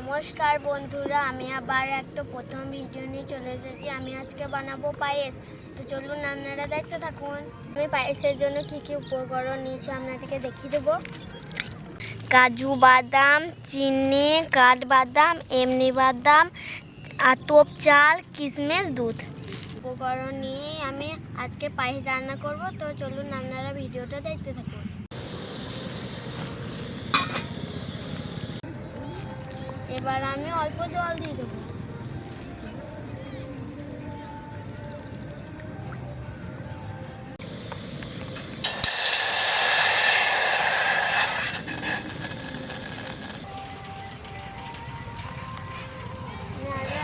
নমস্কার বন্ধুরা, আমি আবার একটা প্রথম ভিডিও নিয়ে চলে এসেছি। আমি আজকে বানাবো পায়েস। তো চলুন আপনারা দেখতে থাকুন। আমি পায়েসের জন্য কি কি উপকরণ নিয়েছি আপনাদেরকে দেখিয়ে দেবো। কাজু বাদাম, চিনি, কাঠবাদাম, এমনি বাদাম, আতপ চাল, কিশমিশ, দুধ। উপকরণ নিয়ে আমি আজকে পায়েস রান্না করব। তো চলুন আপনারা ভিডিওটা দেখতে থাকুন। এবার আমি অল্প জল দিয়ে দেবো।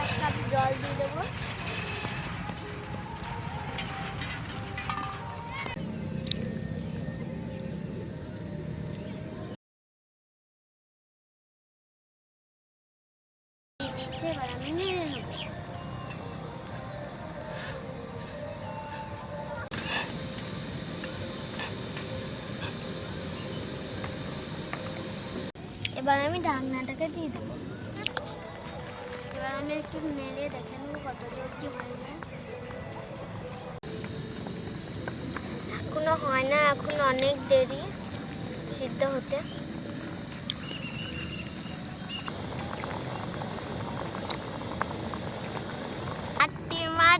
এক কাপ জল দিয়ে দেবো। এবার আমি নেড়ে নেবো। এবার আমি ঢাকনাটাকে দিয়ে দেবো। এবার আমি একটু নেড়ে দেখে নেবো কত জোর কি হয়ে যায়। এখনো হয় না, এখন অনেক দেরি সিদ্ধ হতে।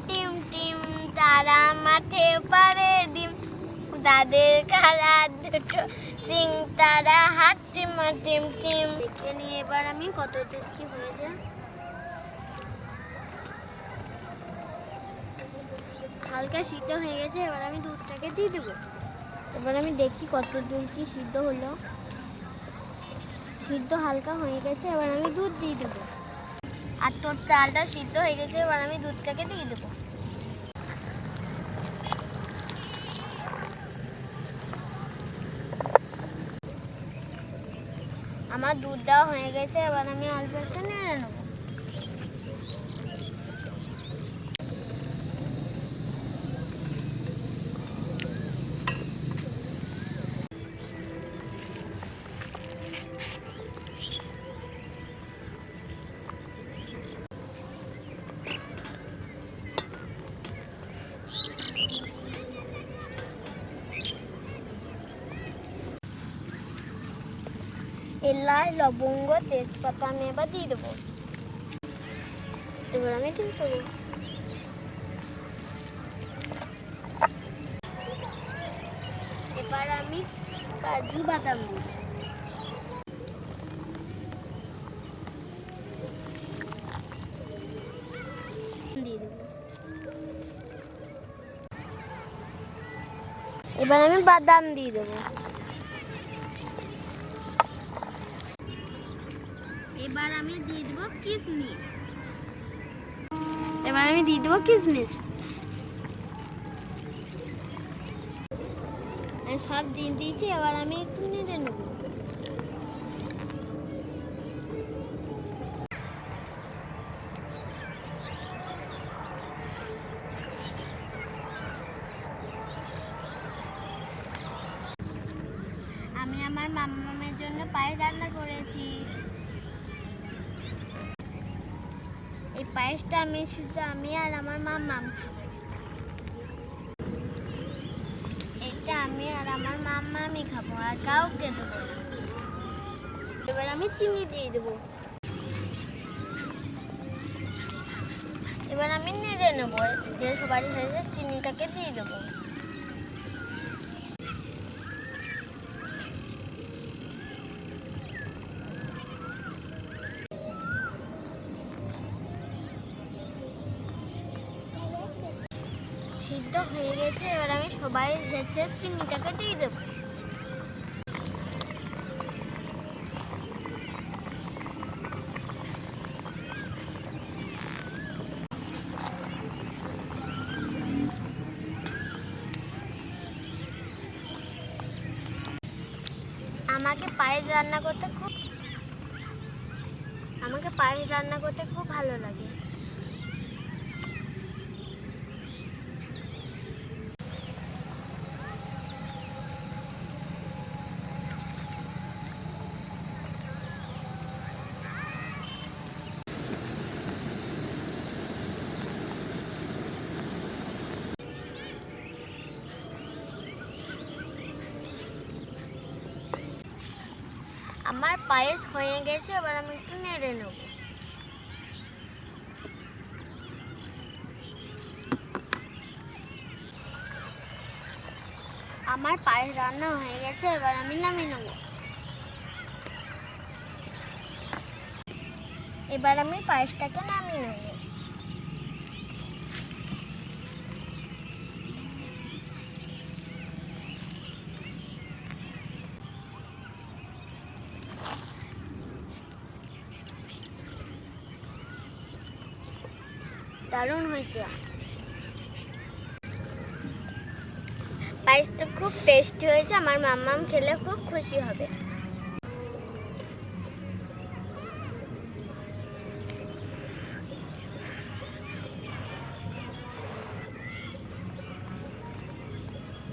টিম টিম তারা মাঠে পারে ডিম, তাদের কারা দুটো সিং তারা হাট টিমা টিম টিম। দেখে নিয়ে এবার আমি কত দূর কি হয়ে যায়। হালকা সিদ্ধ হয়ে গেছে, এবার আমি দুধটাকে দিয়ে দেবো। এবার আমি দেখি কত দূর কি সিদ্ধ হলো। সিদ্ধ হালকা হয়ে গেছে, এবার আমি দুধ দিয়ে দেবো। আর তোর চালটা সিদ্ধ হয়ে গেছে, এবার আমি দুধটাকে দিয়ে দেবো। আমার দুধ দেওয়া হয়ে গেছে, এবার আমি অল্প একটু নেড়ে নেবো। এলাচ, লবঙ্গ, তেজপাতা আমি এবার দিয়ে দেবো। এবার আমি দিয়ে দেবো। এবার আমি কাজু বাদাম দিয়ে দেবো। এবার আমি বাদাম দিয়ে দেবো। এবার আমি দিয়ে দেবো কিশমিশ। এবার আমি দিয়ে দেবো কিশমিশ। আমি সব দিয়ে দিয়েছি, এবার আমি একটু নেড়ে নেবো। আমি আমার মামামের জন্য পায়েস রান্না করেছি। এই পায়েসটা আমি শুধু আমি আর আমার মামাম খাবো। এটা আমি আর আমার মামামি খাবো, আর কাউকে দেবো। এবার আমি চিনি দিয়ে দেবো। এবার আমি নেড়ে নেবো। যে সবারই হয়েছে চিনিটাকে দিয়ে দেবো। সিদ্ধ হয়ে গেছে, এবার আমি সবাই হয়েছে চিনিটাকে দিয়ে দেবো। আমাকে পায়েস রান্না করতে খুব ভালো লাগে। পায়েস হয়ে গেছে, এবার আমি একটু নেড়ে নেব। আমার পায়েস রান্না হয়ে গেছে, এবার আমি নামিয়ে নেব। এবার আমি পায়েসটাকে নামিয়ে নেব। দারুণ হয়েছে। পায়েসটা খুব টেস্টি হয়েছে, আমার মাম্মাম খেলে খুব খুশি হবে।